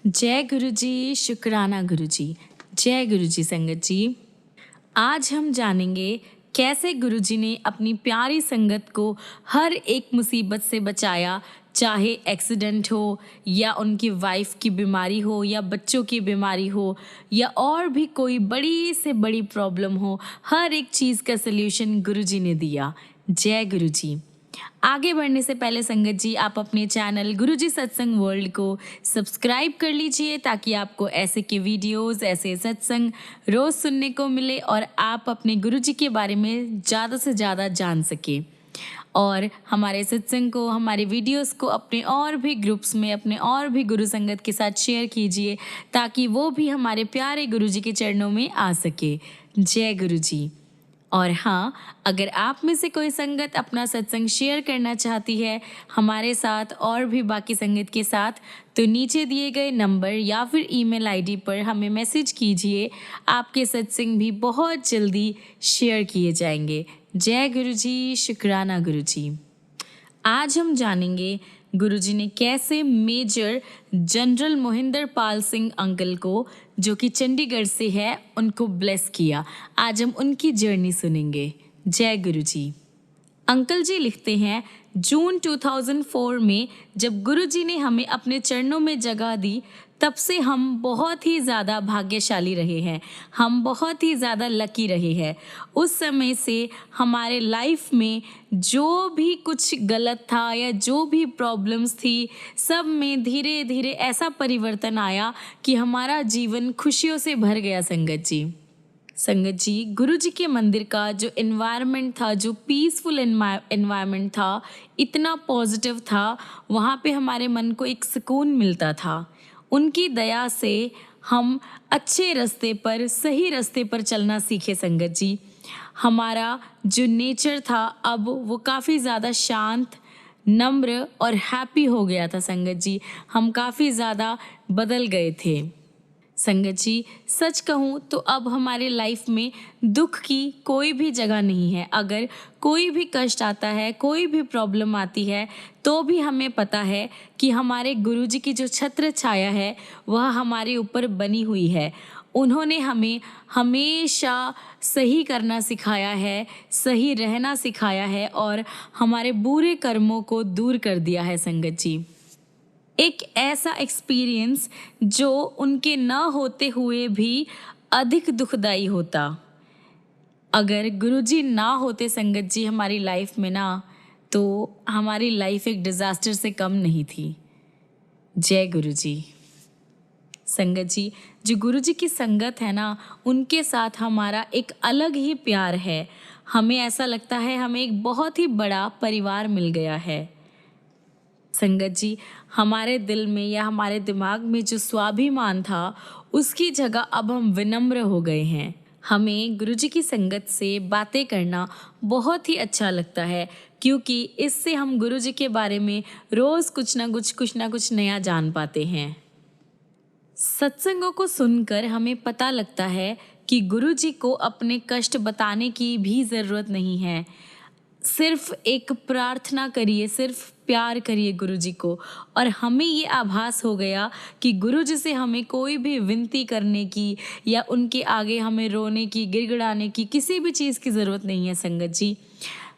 जय गुरु जी, शुक्राना गुरु जी। जय गुरु जी संगत जी। आज हम जानेंगे कैसे गुरु जी ने अपनी प्यारी संगत को हर एक मुसीबत से बचाया, चाहे एक्सीडेंट हो या उनकी वाइफ की बीमारी हो या बच्चों की बीमारी हो या और भी कोई बड़ी से बड़ी प्रॉब्लम हो, हर एक चीज़ का सल्यूशन गुरु जी ने दिया। जय गुरु जी। आगे बढ़ने से पहले संगत जी, आप अपने चैनल गुरुजी सत्संग वर्ल्ड को सब्सक्राइब कर लीजिए ताकि आपको ऐसे के वीडियोस, ऐसे सत्संग रोज़ सुनने को मिले और आप अपने गुरुजी के बारे में ज़्यादा से ज़्यादा जान सके। और हमारे सत्संग को, हमारे वीडियोस को अपने और भी ग्रुप्स में, अपने और भी गुरु संगत के साथ शेयर कीजिए ताकि वो भी हमारे प्यारे गुरुजी के चरणों में आ सके। जय गुरु जी। और हाँ, अगर आप में से कोई संगत अपना सत्संग शेयर करना चाहती है हमारे साथ और भी बाकी संगत के साथ, तो नीचे दिए गए नंबर या फिर ईमेल आईडी पर हमें मैसेज कीजिए। आपके सत्संग भी बहुत जल्दी शेयर किए जाएंगे। जय गुरु जी, शुक्राना गुरु जी। आज हम जानेंगे गुरुजी ने कैसे major general Mohinder Pal Singh uncle को, जो कि चंडीगढ़ से है, उनको ब्लेस किया। आज हम उनकी जर्नी सुनेंगे। जय गुरुजी। अंकल जी लिखते हैं, जून 2004 में जब गुरुजी ने हमें अपने चरणों में जगह दी, तब से हम बहुत ही ज़्यादा भाग्यशाली रहे हैं, हम बहुत ही ज़्यादा लकी रहे हैं। उस समय से हमारे लाइफ में जो भी कुछ गलत था या जो भी प्रॉब्लम्स थी, सब में धीरे धीरे ऐसा परिवर्तन आया कि हमारा जीवन खुशियों से भर गया। संगत जी, गुरु जी के मंदिर का जो एनवायरनमेंट था, जो पीसफुल एनवायरनमेंट था, इतना पॉजिटिव था, वहाँ पे हमारे मन को एक सुकून मिलता था। उनकी दया से हम अच्छे रास्ते पर, सही रास्ते पर चलना सीखे। संगत जी, हमारा जो नेचर था अब वो काफ़ी ज़्यादा शांत, नम्र और हैप्पी हो गया था। संगत जी, हम काफ़ी ज़्यादा बदल गए थे। संगत जी, सच कहूँ तो अब हमारे लाइफ में दुख की कोई भी जगह नहीं है। अगर कोई भी कष्ट आता है, कोई भी प्रॉब्लम आती है, तो भी हमें पता है कि हमारे गुरुजी की जो छत्र छाया है वह हमारे ऊपर बनी हुई है। उन्होंने हमें हमेशा सही करना सिखाया है, सही रहना सिखाया है और हमारे बुरे कर्मों को दूर कर दिया है। संगत जी, एक ऐसा एक्सपीरियंस जो उनके न होते हुए भी अधिक दुखदाई होता। अगर गुरुजी ना होते संगत जी हमारी लाइफ में ना, तो हमारी लाइफ एक डिज़ास्टर से कम नहीं थी। जय गुरु जी। संगत जी, जो गुरुजी की संगत है ना, उनके साथ हमारा एक अलग ही प्यार है। हमें ऐसा लगता है हमें एक बहुत ही बड़ा परिवार मिल गया है। संगत जी, हमारे दिल में या हमारे दिमाग में जो स्वाभिमान था, उसकी जगह अब हम विनम्र हो गए हैं। हमें गुरुजी की संगत से बातें करना बहुत ही अच्छा लगता है, क्योंकि इससे हम गुरुजी के बारे में रोज़ कुछ ना कुछ नया जान पाते हैं। सत्संगों को सुनकर हमें पता लगता है कि गुरुजी को अपने कष्ट बताने की भी ज़रूरत नहीं है। सिर्फ एक प्रार्थना करिए, सिर्फ प्यार करिए गुरुजी को, और हमें ये आभास हो गया कि गुरुजी से हमें कोई भी विनती करने की या उनके आगे हमें रोने की, गिड़गिड़ाने की किसी भी चीज़ की ज़रूरत नहीं है। संगत जी,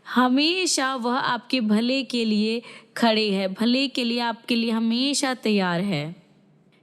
हमेशा वह आपके भले के लिए खड़े हैं, भले के लिए आपके लिए हमेशा तैयार है।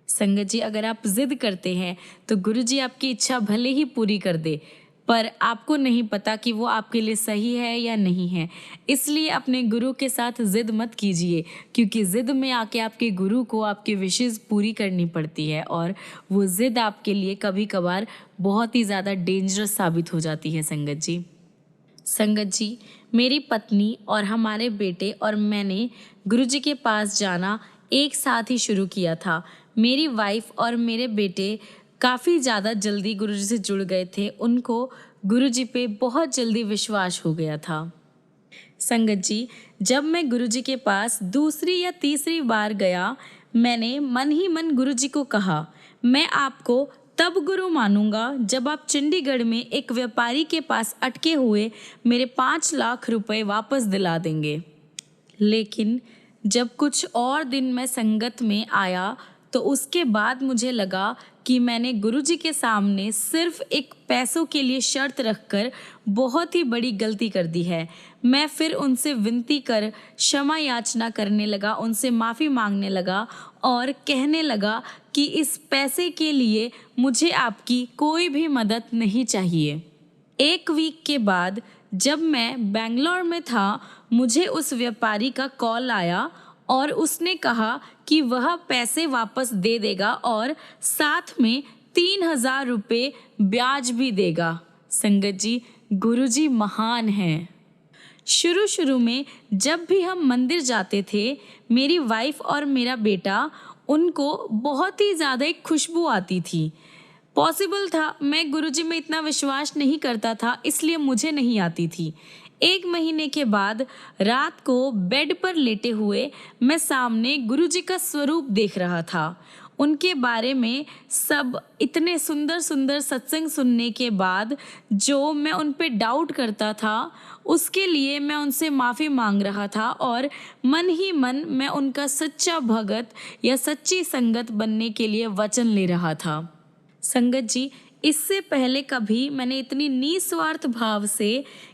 संगत जी, अगर आप जिद करते हैं तो गुरुजी आपकी इच्छा भले ही पूरी कर दे, पर आपको नहीं पता कि वो आपके लिए सही है या नहीं है। इसलिए अपने गुरु के साथ जिद मत कीजिए, क्योंकि जिद में आके आपके गुरु को आपके विशेष पूरी करनी पड़ती है और वो जिद आपके लिए कभी कभार बहुत ही ज़्यादा डेंजरस साबित हो जाती है। संगत जी, मेरी पत्नी और हमारे बेटे और मैंने गुरुजी के पास जाना एक साथ ही शुरू किया था। मेरी वाइफ और मेरे बेटे काफ़ी ज़्यादा जल्दी गुरुजी से जुड़ गए थे। उनको गुरुजी पे बहुत जल्दी विश्वास हो गया था। संगत जी, जब मैं गुरुजी के पास दूसरी या तीसरी बार गया, मैंने मन ही मन गुरुजी को कहा, मैं आपको तब गुरु मानूंगा जब आप चंडीगढ़ में एक व्यापारी के पास अटके हुए मेरे 5 लाख रुपए वापस दिला देंगे। लेकिन जब कुछ और दिन मैं संगत में आया तो उसके बाद मुझे लगा कि मैंने गुरुजी के सामने सिर्फ एक पैसों के लिए शर्त रखकर बहुत ही बड़ी गलती कर दी है। मैं फिर उनसे विनती कर क्षमा याचना करने लगा, उनसे माफ़ी मांगने लगा और कहने लगा कि इस पैसे के लिए मुझे आपकी कोई भी मदद नहीं चाहिए। एक वीक के बाद जब मैं बेंगलोर में था, मुझे उस व्यापारी का कॉल आया और उसने कहा कि वह पैसे वापस दे देगा और साथ में 3,000 रुपये ब्याज भी देगा। संगत जी, गुरुजी महान हैं। शुरू में जब भी हम मंदिर जाते थे, मेरी वाइफ और मेरा बेटा, उनको बहुत ही ज़्यादा एक खुशबू आती थी। पॉसिबल था, मैं गुरुजी में इतना विश्वास नहीं करता था, इसलिए मुझे नहीं आती थी। 1 महीने के बाद रात को बेड पर लेटे हुए मैं सामने गुरुजी का स्वरूप देख रहा था। उनके बारे में सब इतने सुंदर सुंदर सत्संग सुनने के बाद जो मैं उन पे डाउट करता था, उसके लिए मैं उनसे माफ़ी मांग रहा था और मन ही मन मैं उनका सच्चा भगत या सच्ची संगत बनने के लिए वचन ले रहा था। संगत जी, इससे पहले कभी मैंने इतनी निस्वार्थ भाव से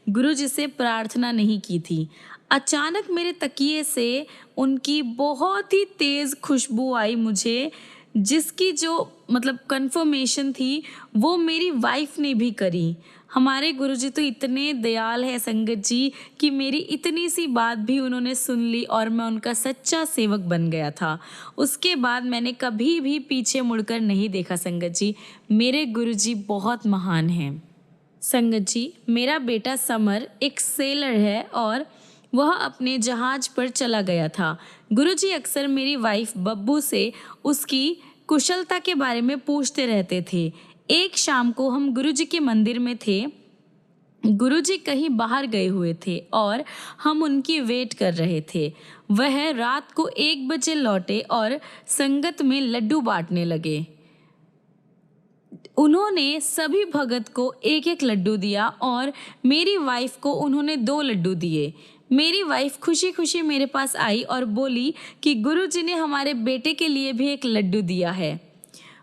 गुरुजी से प्रार्थना नहीं की थी। अचानक मेरे तकिए से उनकी बहुत ही तेज़ खुशबू आई मुझे, जिसकी जो कंफर्मेशन थी वो मेरी वाइफ ने भी करी। हमारे गुरुजी तो इतने दयाल है संगत जी कि मेरी इतनी सी बात भी उन्होंने सुन ली और मैं उनका सच्चा सेवक बन गया था। उसके बाद मैंने कभी भी पीछे मुड़कर नहीं देखा। संगत जी, मेरे गुरुजी बहुत महान हैं। संगत जी, मेरा बेटा समर एक सेलर है और वह अपने जहाज पर चला गया था। गुरुजी अक्सर मेरी वाइफ बब्बू से उसकी कुशलता के बारे में पूछते रहते थे। एक शाम को हम गुरुजी के मंदिर में थे। गुरुजी कहीं बाहर गए हुए थे और हम उनकी वेट कर रहे थे। वह रात को 1 बजे लौटे और संगत में लड्डू बांटने लगे। उन्होंने सभी भगत को 1-1 लड्डू दिया और मेरी वाइफ को उन्होंने 2 लड्डू दिए। मेरी वाइफ खुशी खुशी मेरे पास आई और बोली कि गुरुजी ने हमारे बेटे के लिए भी 1 लड्डू दिया है।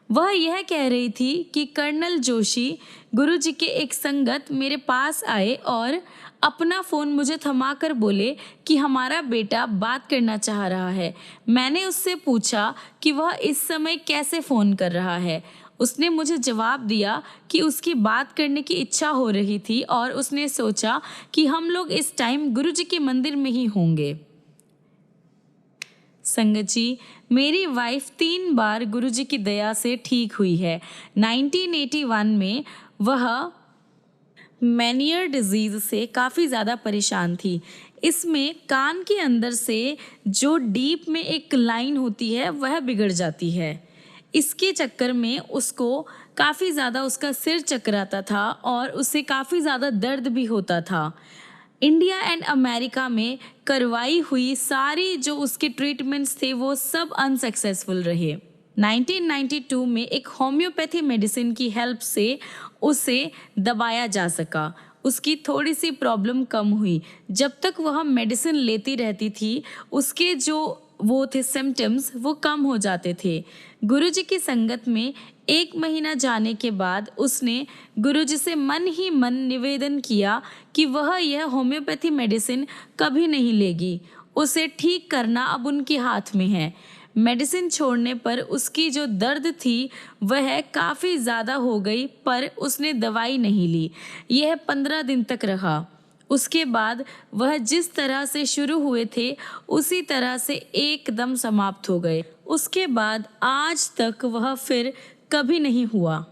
वह यह कह रही थी कि कर्नल जोशी, गुरुजी के एक संगत, मेरे पास आए और अपना फ़ोन मुझे थमाकर बोले कि हमारा बेटा बात करना चाह रहा है। मैंने उससे पूछा कि वह इस समय कैसे फ़ोन कर रहा है। उसने मुझे जवाब दिया कि उसकी बात करने की इच्छा हो रही थी और उसने सोचा कि हम लोग इस टाइम गुरुजी के मंदिर में ही होंगे। संगत जी, मेरी वाइफ 3 बार गुरुजी की दया से ठीक हुई है। 1981 में वह मैनियर डिजीज़ से काफ़ी ज़्यादा परेशान थी। इसमें कान के अंदर से जो डीप में एक लाइन होती है वह बिगड़ जाती है। इसके चक्कर में उसको काफ़ी ज़्यादा उसका सिर चकराता था और उसे काफ़ी ज़्यादा दर्द भी होता था। इंडिया एंड अमेरिका में करवाई हुई सारी जो उसके ट्रीटमेंट्स थे वो सब अनसक्सेसफुल रहे। 1992 में एक होम्योपैथी मेडिसिन की हेल्प से उसे दबाया जा सका। उसकी थोड़ी सी प्रॉब्लम कम हुई। जब तक वह मेडिसिन लेती रहती थी, उसके जो वो थे सिम्टम्स वो कम हो जाते थे। गुरुजी की संगत में 1 महीना जाने के बाद उसने गुरुजी से मन ही मन निवेदन किया कि वह यह होम्योपैथी मेडिसिन कभी नहीं लेगी। उसे ठीक करना अब उनके हाथ में है। मेडिसिन छोड़ने पर उसकी जो दर्द थी वह काफ़ी ज़्यादा हो गई, पर उसने दवाई नहीं ली। यह 15 दिन तक रहा। उसके बाद वह जिस तरह से शुरू हुए थे उसी तरह से एकदम समाप्त हो गए। उसके बाद आज तक वह फिर कभी नहीं हुआ।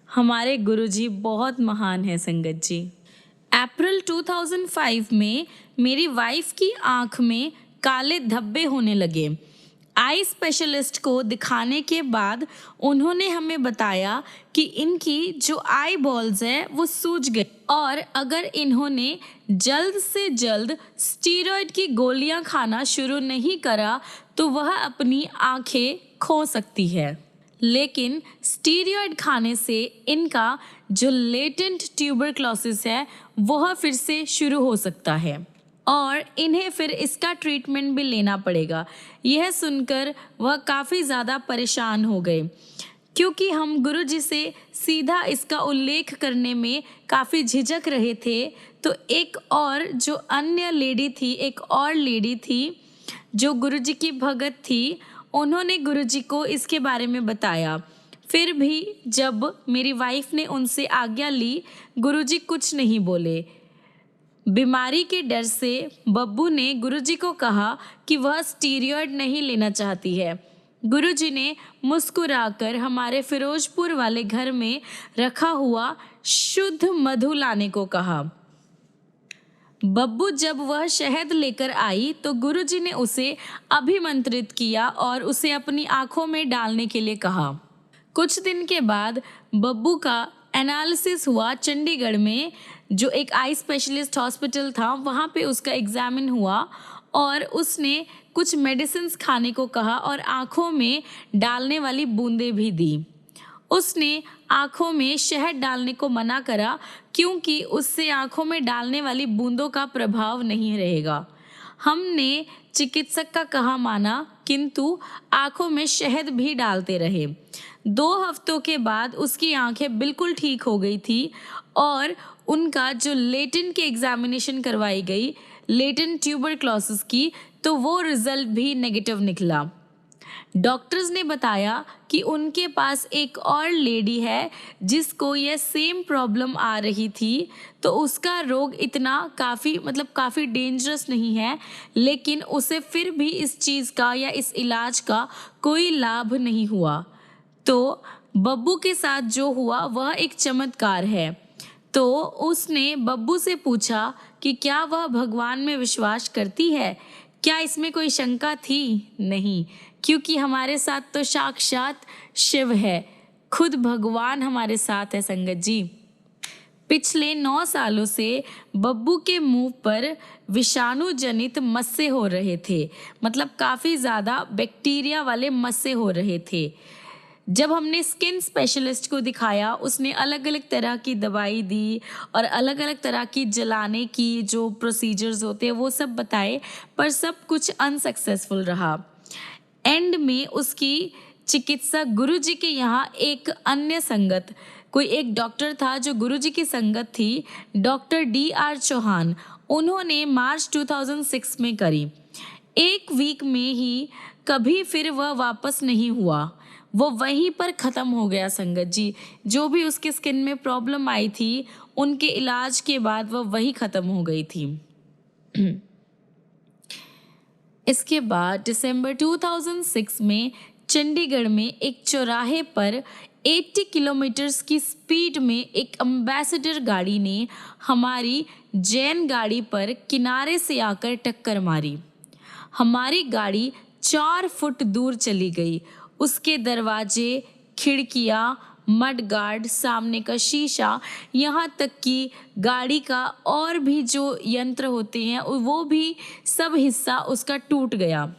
हमारे गुरुजी बहुत महान हैं संगत जी। अप्रैल 2005 में मेरी वाइफ की आँख में काले धब्बे होने लगे। आई स्पेशलिस्ट को दिखाने के बाद उन्होंने हमें बताया कि इनकी जो आई बॉल्स है वो सूज गई और अगर इन्होंने जल्द से जल्द स्टीरॉयड की गोलियां खाना शुरू नहीं करा तो वह अपनी आंखें खो सकती है। लेकिन स्टीरॉयड खाने से इनका जो लेटेंट ट्यूबरक्लोसिस है वह फिर से शुरू हो सकता है। और इन्हें फिर इसका ट्रीटमेंट भी लेना पड़ेगा। यह सुनकर वह काफ़ी ज़्यादा परेशान हो गए, क्योंकि हम गुरुजी से सीधा इसका उल्लेख करने में काफ़ी झिझक रहे थे। तो एक और लेडी थी जो गुरुजी की भगत थी, उन्होंने गुरुजी को इसके बारे में बताया। फिर भी जब मेरी वाइफ ने उनसे आज्ञा ली, गुरुजी कुछ नहीं बोले। बीमारी के डर से बब्बू ने गुरुजी को कहा कि वह स्टीरॉयड नहीं लेना चाहती है। गुरुजी ने मुस्कुराकर हमारे फिरोजपुर वाले घर में रखा हुआ शुद्ध मधु लाने को कहा। बब्बू जब वह शहद लेकर आई तो गुरुजी ने उसे अभिमंत्रित किया और उसे अपनी आंखों में डालने के लिए कहा। कुछ दिन के बाद बब्बू का एनालिसिस हुआ चंडीगढ़ में, जो एक आई स्पेशलिस्ट हॉस्पिटल था, वहाँ पे उसका एग्जामिन हुआ और उसने कुछ मेडिसिन्स खाने को कहा और आँखों में डालने वाली बूंदें भी दी। उसने आँखों में शहद डालने को मना करा, क्योंकि उससे आँखों में डालने वाली बूंदों का प्रभाव नहीं रहेगा। हमने चिकित्सक का कहा माना, किंतु आँखों में शहद भी डालते रहे। 2 हफ्तों के बाद उसकी आंखें बिल्कुल ठीक हो गई थी और उनका जो लेटेंट की एग्जामिनेशन करवाई गई, लेटेंट ट्यूबरक्लोसिस की, तो वो रिजल्ट भी नेगेटिव निकला। डॉक्टर्स ने बताया कि उनके पास एक और लेडी है जिसको यह सेम प्रॉब्लम आ रही थी, तो उसका रोग इतना काफ़ी डेंजरस नहीं है, लेकिन उसे फिर भी इस चीज़ का या इस इलाज का कोई लाभ नहीं हुआ। तो बब्बू के साथ जो हुआ वह एक चमत्कार है। तो उसने बब्बू से पूछा कि क्या वह भगवान में विश्वास करती है। क्या इसमें कोई शंका थी? नहीं, क्योंकि हमारे साथ तो साक्षात शिव है, खुद भगवान हमारे साथ है संगत जी। पिछले 9 सालों से बब्बू के मुंह पर विषाणु जनित मस्से हो रहे थे, काफ़ी ज़्यादा बैक्टीरिया वाले मस्से हो रहे थे। जब हमने स्किन स्पेशलिस्ट को दिखाया, उसने अलग अलग तरह की दवाई दी और अलग अलग तरह की जलाने की जो प्रोसीजर्स होते हैं वो सब बताए, पर सब कुछ अनसक्सेसफुल रहा। एंड में उसकी चिकित्सा गुरुजी के यहाँ एक अन्य संगत, कोई एक डॉक्टर था जो गुरुजी की संगत थी, डॉक्टर DR चौहान, उन्होंने मार्च 2006 में करी। 1 वीक में ही कभी फिर वह वापस नहीं हुआ, वो वहीं पर ख़त्म हो गया संगत जी। जो भी उसके स्किन में प्रॉब्लम आई थी, उनके इलाज के बाद वह वही ख़त्म हो गई थी। इसके बाद दिसंबर 2006 में चंडीगढ़ में एक चौराहे पर 80 किलोमीटर्स की स्पीड में एक एम्बेसडर गाड़ी ने हमारी जैन गाड़ी पर किनारे से आकर टक्कर मारी। हमारी गाड़ी 4 फुट दूर चली गई। उसके दरवाजे, खिड़कियाँ, मड गार्ड, सामने का शीशा, यहाँ तक कि गाड़ी का और भी जो यंत्र होते हैं वो भी सब हिस्सा उसका टूट गया।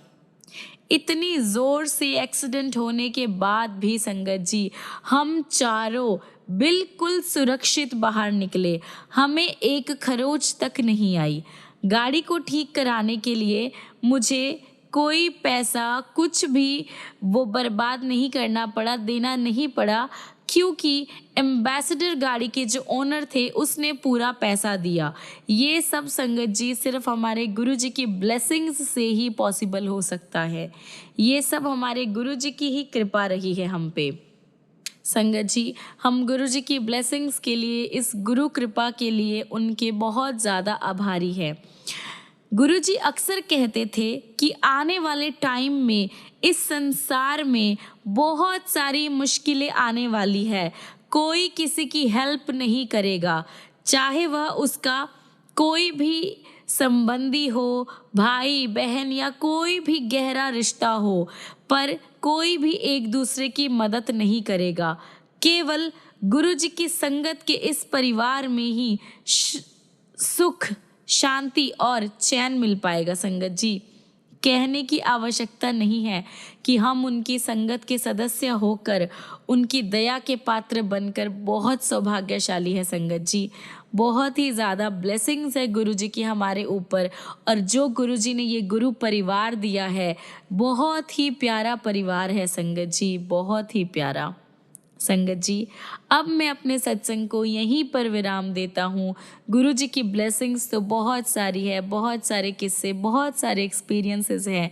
इतनी ज़ोर से एक्सीडेंट होने के बाद भी संगत जी हम चारों बिल्कुल सुरक्षित बाहर निकले, हमें एक खरोच तक नहीं आई। गाड़ी को ठीक कराने के लिए मुझे कोई पैसा कुछ भी वो बर्बाद नहीं करना पड़ा, देना नहीं पड़ा, क्योंकि एम्बेसडर गाड़ी के जो ओनर थे उसने पूरा पैसा दिया। ये सब संगत जी सिर्फ हमारे गुरुजी की ब्लेसिंग्स से ही पॉसिबल हो सकता है। ये सब हमारे गुरुजी की ही कृपा रही है हम पे। संगत जी, हम गुरुजी की ब्लेसिंग्स के लिए, इस गुरु कृपा के लिए उनके बहुत ज़्यादा आभारी हैं। गुरुजी अक्सर कहते थे कि आने वाले टाइम में इस संसार में बहुत सारी मुश्किलें आने वाली है, कोई किसी की हेल्प नहीं करेगा, चाहे वह उसका कोई भी संबंधी हो, भाई बहन या कोई भी गहरा रिश्ता हो, पर कोई भी एक दूसरे की मदद नहीं करेगा। केवल गुरुजी की संगत के इस परिवार में ही सुख, शांति और चैन मिल पाएगा संगत जी। कहने की आवश्यकता नहीं है कि हम उनकी संगत के सदस्य होकर उनकी दया के पात्र बनकर बहुत सौभाग्यशाली है संगत जी। बहुत ही ज़्यादा ब्लेसिंग्स है गुरु जी की हमारे ऊपर, और जो गुरु जी ने ये गुरु परिवार दिया है बहुत ही प्यारा परिवार है संगत जी, बहुत ही प्यारा। संगत जी, अब मैं अपने सत्संग को यहीं पर विराम देता हूँ। गुरु जी की ब्लेसिंग्स तो बहुत सारी है, बहुत सारे किस्से, बहुत सारे एक्सपीरियंसेस हैं,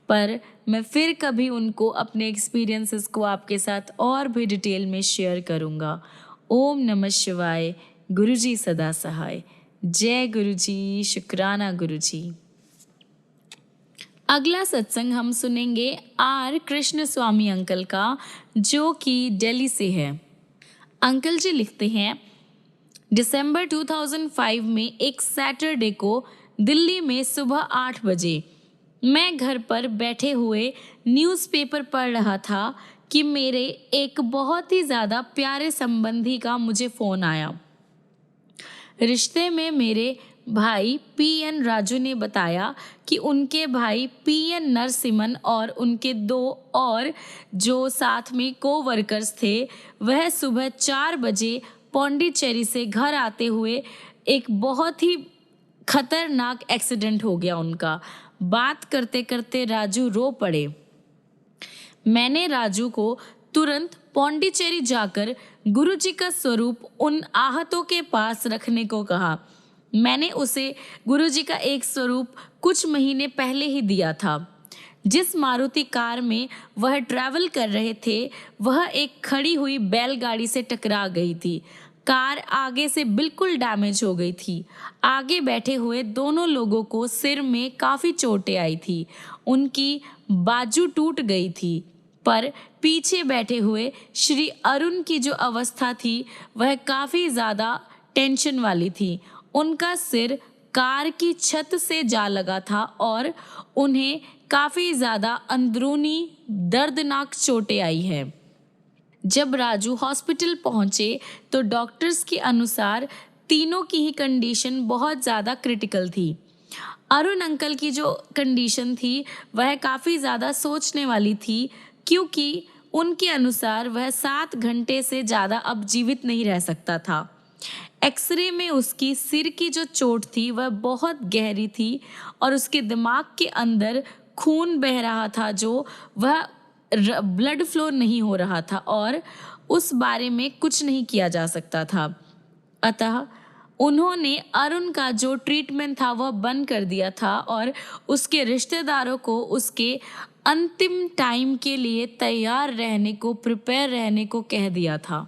पर मैं फिर कभी उनको अपने एक्सपीरियंसेस को आपके साथ और भी डिटेल में शेयर करूँगा। ओम नमः शिवाय। गुरु जी सदा सहाय। जय गुरु जी। शुक्राना गुरु जी। अगला सत्संग हम सुनेंगे आर कृष्ण स्वामी अंकल का, जो कि दिल्ली से है। अंकल जी लिखते हैं, दिसंबर 2005 में एक सैटरडे को दिल्ली में सुबह 8 बजे मैं घर पर बैठे हुए न्यूज़पेपर पढ़ रहा था कि मेरे एक बहुत ही ज़्यादा प्यारे संबंधी का मुझे फ़ोन आया। रिश्ते में मेरे भाई पीएन राजू ने बताया कि उनके भाई पीएन नरसिम्हन और उनके 2 और जो साथ में कोवर्कर्स थे, वह सुबह 4 बजे पौंडीचेरी से घर आते हुए एक बहुत ही खतरनाक एक्सीडेंट हो गया उनका। बात करते करते राजू रो पड़े। मैंने राजू को तुरंत पौंडीचेरी जाकर गुरुजी का स्वरूप उन आहतों के पास रखने को कहा। मैंने उसे गुरुजी का एक स्वरूप कुछ महीने पहले ही दिया था। जिस मारुति कार में वह ट्रैवल कर रहे थे, वह एक खड़ी हुई बैलगाड़ी से टकरा गई थी। कार आगे से बिल्कुल डैमेज हो गई थी। आगे बैठे हुए दोनों लोगों को सिर में काफ़ी चोटें आई थी। उनकी बाजू टूट गई थी, पर पीछे बैठे हुए श्री अरुण की जो अवस्था थी वह काफ़ी ज़्यादा टेंशन वाली थी। उनका सिर कार की छत से जा लगा था और उन्हें काफ़ी ज़्यादा अंदरूनी दर्दनाक चोटें आई है। जब राजू हॉस्पिटल पहुंचे तो डॉक्टर्स के अनुसार तीनों की ही कंडीशन बहुत ज़्यादा क्रिटिकल थी। अरुण अंकल की जो कंडीशन थी वह काफ़ी ज़्यादा सोचने वाली थी, क्योंकि उनके अनुसार वह 7 घंटे से ज़्यादा अब जीवित नहीं रह सकता था। एक्सरे में उसकी सिर की जो चोट थी वह बहुत गहरी थी और उसके दिमाग के अंदर खून बह रहा था, जो वह ब्लड फ्लो नहीं हो रहा था और उस बारे में कुछ नहीं किया जा सकता था। अतः उन्होंने अरुण का जो ट्रीटमेंट था वह बंद कर दिया था और उसके रिश्तेदारों को उसके अंतिम टाइम के लिए तैयार रहने को, प्रिपेयर रहने को कह दिया था।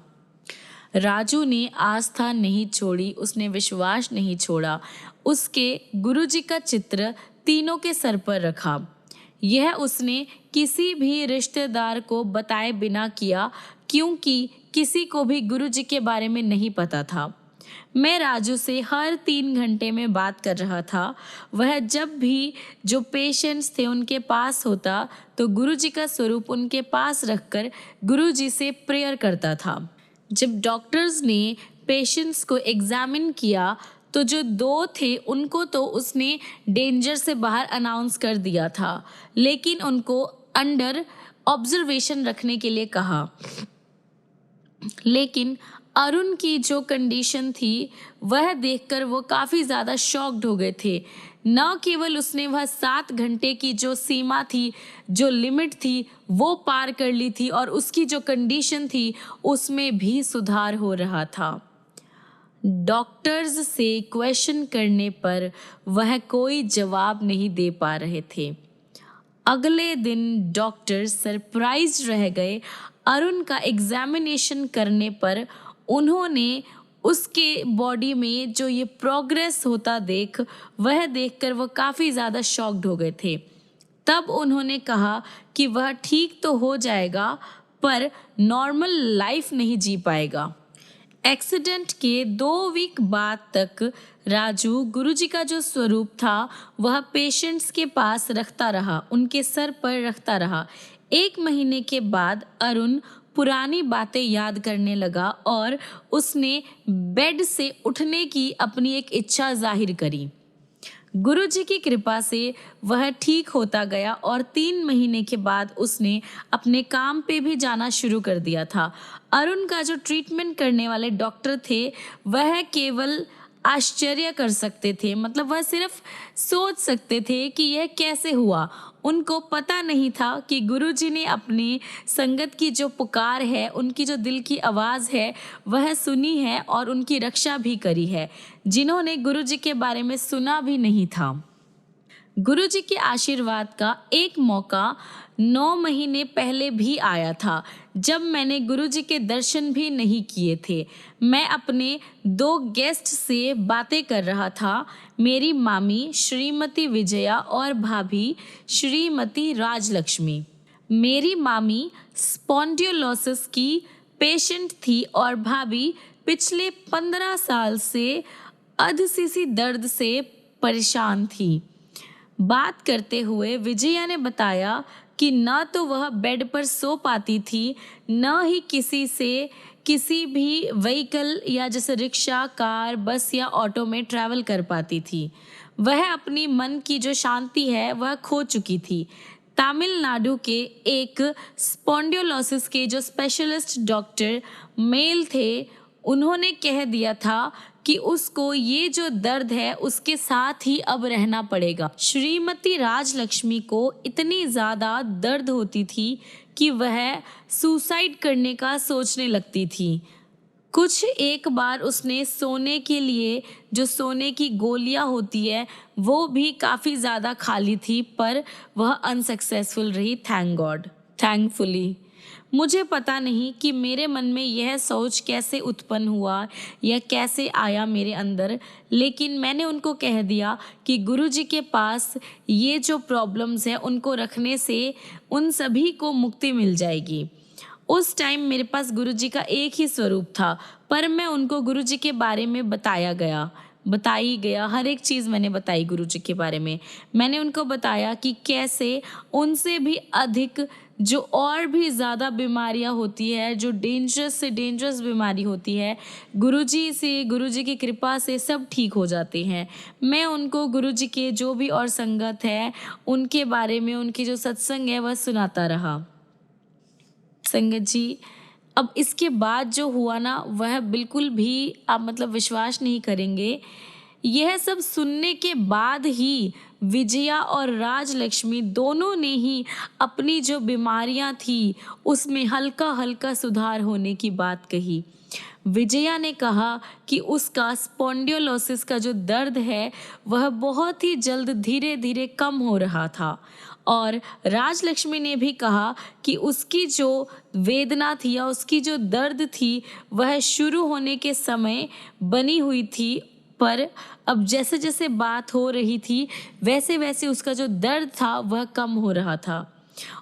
राजू ने आस्था नहीं छोड़ी, उसने विश्वास नहीं छोड़ा। उसके गुरुजी का चित्र तीनों के सर पर रखा। यह उसने किसी भी रिश्तेदार को बताए बिना किया, क्योंकि किसी को भी गुरुजी के बारे में नहीं पता था। मैं राजू से हर 3 घंटे में बात कर रहा था। वह जब भी जो पेशेंट्स थे उनके पास होता तो गुरुजी का स्वरूप उनके पास रखकर गुरुजी से प्रेयर करता था। जब डॉक्टर्स ने पेशेंट्स को एग्जामिन किया तो जो 2 थे उनको तो उसने डेंजर से बाहर अनाउंस कर दिया था, लेकिन उनको अंडर ऑब्जर्वेशन रखने के लिए कहा। लेकिन अरुण की जो कंडीशन थी वह देखकर वो काफ़ी ज़्यादा शॉक्ड हो गए थे। न केवल उसने वह 7 घंटे की जो सीमा थी, जो लिमिट थी, वो पार कर ली थी और उसकी जो कंडीशन थी उसमें भी सुधार हो रहा था। डॉक्टर्स से क्वेश्चन करने पर वह कोई जवाब नहीं दे पा रहे थे। अगले दिन डॉक्टर सरप्राइज रह गए। अरुण का एग्जामिनेशन करने पर उन्होंने उसके बॉडी में जो ये प्रोग्रेस होता वह देखकर वह काफ़ी ज़्यादा शॉक्ड हो गए थे। तब उन्होंने कहा कि वह ठीक तो हो जाएगा, पर नॉर्मल लाइफ नहीं जी पाएगा। एक्सीडेंट के 2 वीक बाद तक राजू गुरुजी का जो स्वरूप था वह पेशेंट्स के पास रखता रहा, उनके सर पर रखता रहा। 1 महीने के बाद अरुण पुरानी बातें याद करने लगा और उसने बेड से उठने की अपनी एक इच्छा जाहिर करी। गुरुजी की कृपा से वह ठीक होता गया और 3 महीने के बाद उसने अपने काम पे भी जाना शुरू कर दिया था। अरुण का जो ट्रीटमेंट करने वाले डॉक्टर थे वह केवल आश्चर्य कर सकते थे, मतलब वह सिर्फ सोच सकते थे कि यह कैसे हुआ। उनको पता नहीं था कि गुरुजी ने अपनी संगत की जो पुकार है, उनकी जो दिल की आवाज़ है वह सुनी है और उनकी रक्षा भी करी है, जिन्होंने गुरुजी के बारे में सुना भी नहीं था। गुरुजी के आशीर्वाद का एक मौका 9 महीने पहले भी आया था, जब मैंने गुरुजी के दर्शन भी नहीं किए थे। मैं अपने 2 गेस्ट से बातें कर रहा था, मेरी मामी श्रीमती विजया और भाभी श्रीमती राजलक्ष्मी। मेरी मामी स्पॉन्डिलोसिस की पेशेंट थी और भाभी पिछले 15 साल से अधसीसी दर्द से परेशान थी। बात करते हुए विजया ने बताया कि न तो वह बेड पर सो पाती थी, न ही किसी भी व्हीकल या जैसे रिक्शा, कार, बस या ऑटो में ट्रैवल कर पाती थी। वह अपनी मन की जो शांति है वह खो चुकी थी। तमिलनाडु के एक स्पॉन्डिलोसिस के जो स्पेशलिस्ट डॉक्टर मेल थे, उन्होंने कह दिया था कि उसको ये जो दर्द है उसके साथ ही अब रहना पड़ेगा। श्रीमती राजलक्ष्मी को इतनी ज़्यादा दर्द होती थी कि वह सुसाइड करने का सोचने लगती थी। कुछ एक बार उसने सोने के लिए जो सोने की गोलियां होती है वो भी काफ़ी ज़्यादा खा ली थी, पर वह अनसक्सेसफुल रही, थैंक गॉड, थैंकफुली। मुझे पता नहीं कि मेरे मन में यह सोच कैसे उत्पन्न हुआ या कैसे आया मेरे अंदर, लेकिन मैंने उनको कह दिया कि गुरुजी के पास ये जो प्रॉब्लम्स हैं उनको रखने से उन सभी को मुक्ति मिल जाएगी। उस टाइम मेरे पास गुरुजी का एक ही स्वरूप था, पर मैं उनको गुरुजी के बारे में बताई गया, हर एक चीज़ मैंने बताई गुरुजी के बारे में। मैंने उनको बताया कि कैसे उनसे भी अधिक जो और भी ज़्यादा बीमारियां होती है, जो डेंजरस से डेंजरस बीमारी होती है, गुरुजी की कृपा से सब ठीक हो जाते हैं। मैं उनको गुरुजी के जो भी और संगत है उनके बारे में, उनकी जो सत्संग है वह सुनाता रहा। संगत जी, अब इसके बाद जो हुआ ना वह बिल्कुल भी आप मतलब विश्वास नहीं करेंगे। यह सब सुनने के बाद ही विजया और राजलक्ष्मी दोनों ने ही अपनी जो बीमारियां थी उसमें हल्का हल्का सुधार होने की बात कही। विजया ने कहा कि उसका स्पॉन्डिलोसिस का जो दर्द है वह बहुत ही जल्द धीरे धीरे कम हो रहा था, और राजलक्ष्मी ने भी कहा कि उसकी जो वेदना थी या उसकी जो दर्द थी वह शुरू होने के समय बनी हुई थी, पर अब जैसे जैसे बात हो रही थी वैसे वैसे उसका जो दर्द था वह कम हो रहा था।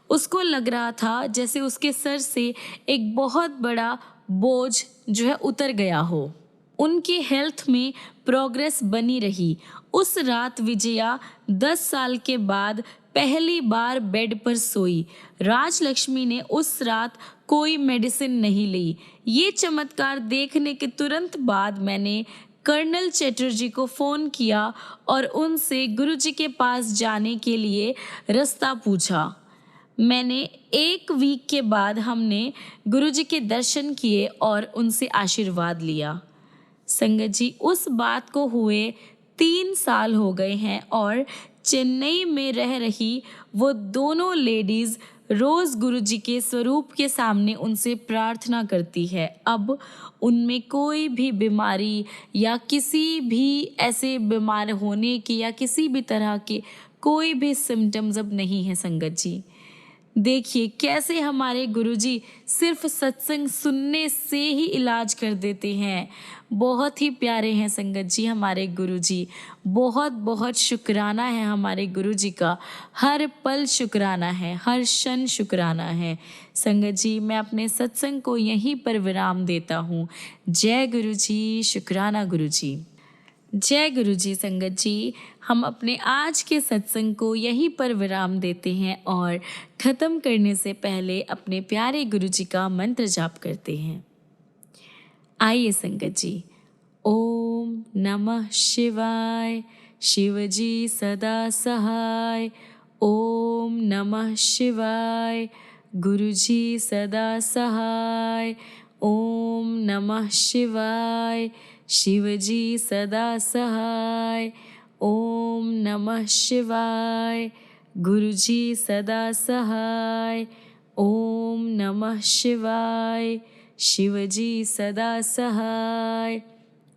उसको लग रहा था जैसे उसके सर से एक बहुत बड़ा बोझ जो है उतर गया हो। उनके हेल्थ में प्रोग्रेस बनी रही। उस रात विजया 10 साल के बाद पहली बार बेड पर सोई। राजलक्ष्मी ने उस रात कोई मेडिसिन नहीं ली। ये चमत्कार देखने के तुरंत बाद मैंने कर्नल चैटर्जी को फ़ोन किया और उनसे गुरुजी के पास जाने के लिए रास्ता पूछा। मैंने 1 वीक के बाद हमने गुरुजी के दर्शन किए और उनसे आशीर्वाद लिया। संगत जी, उस बात को हुए 3 साल हो गए हैं और चेन्नई में रह रही वो दोनों लेडीज़ रोज़ गुरुजी के स्वरूप के सामने उनसे प्रार्थना करती है। अब उनमें कोई भी बीमारी या किसी भी ऐसे बीमार होने की या किसी भी तरह के कोई भी सिम्टम्स अब नहीं है। संगत जी, देखिए कैसे हमारे गुरुजी सिर्फ सत्संग सुनने से ही इलाज कर देते हैं। बहुत ही प्यारे हैं संगत जी हमारे गुरुजी। बहुत बहुत शुक्राना है हमारे गुरुजी का, हर पल शुक्राना है, हर क्षण शुक्राना है। संगत जी, मैं अपने सत्संग को यहीं पर विराम देता हूँ। जय गुरुजी, शुक्राना गुरुजी। जय गुरुजी। संगत जी, हम अपने आज के सत्संग को यहीं पर विराम देते हैं और ख़त्म करने से पहले अपने प्यारे गुरुजी का मंत्र जाप करते हैं। आइए संगत जी, ओम नमः शिवाय, शिवजी सदा सहाय। ओम नमः शिवाय। गुरुजी सदा सहाय। ओम नमः शिवाय। शिवजी सदा सहाय। ओम नमः शिवाय। गुरुजी सदा सहाय। ओम नमः शिवाय। शिवजी सदा सहाय।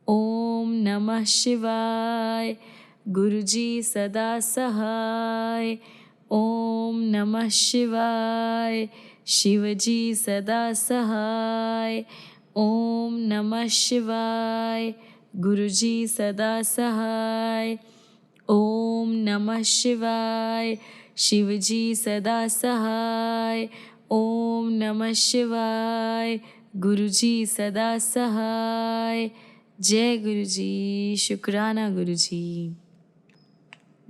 ओम नमः शिवाय। गुरुजी सदा सहाय। ओम नमः शिवाय। शिवजी सदा सहाय। ओम नमः शिवाय। गुरुजी सदा सहाय। ओम नमः शिवाय। शिवजी सदा सहाय। ओम नमः शिवाय। गुरुजी सदा सहाय। जय गुरुजी। शुक्राना गुरुजी।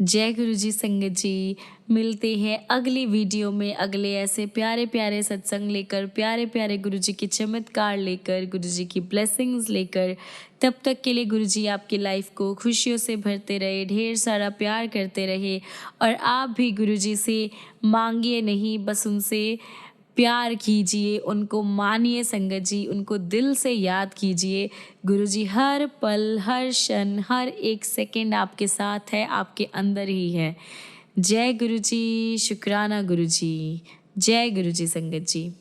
जय गुरुजी संगत जी। मिलते हैं अगली वीडियो में अगले ऐसे प्यारे प्यारे सत्संग लेकर, प्यारे प्यारे गुरुजी के चमत्कार लेकर, गुरुजी की ब्लेसिंग्स लेकर। तब तक के लिए गुरुजी आपकी लाइफ को खुशियों से भरते रहे, ढेर सारा प्यार करते रहे। और आप भी गुरुजी से मांगिए नहीं, बस उनसे प्यार कीजिए, उनको मानिए संगत जी, उनको दिल से याद कीजिए। गुरुजी हर पल, हर क्षण, हर एक सेकंड आपके साथ है, आपके अंदर ही है। जय गुरुजी। शुक्राना गुरुजी। जय गुरुजी संगत जी।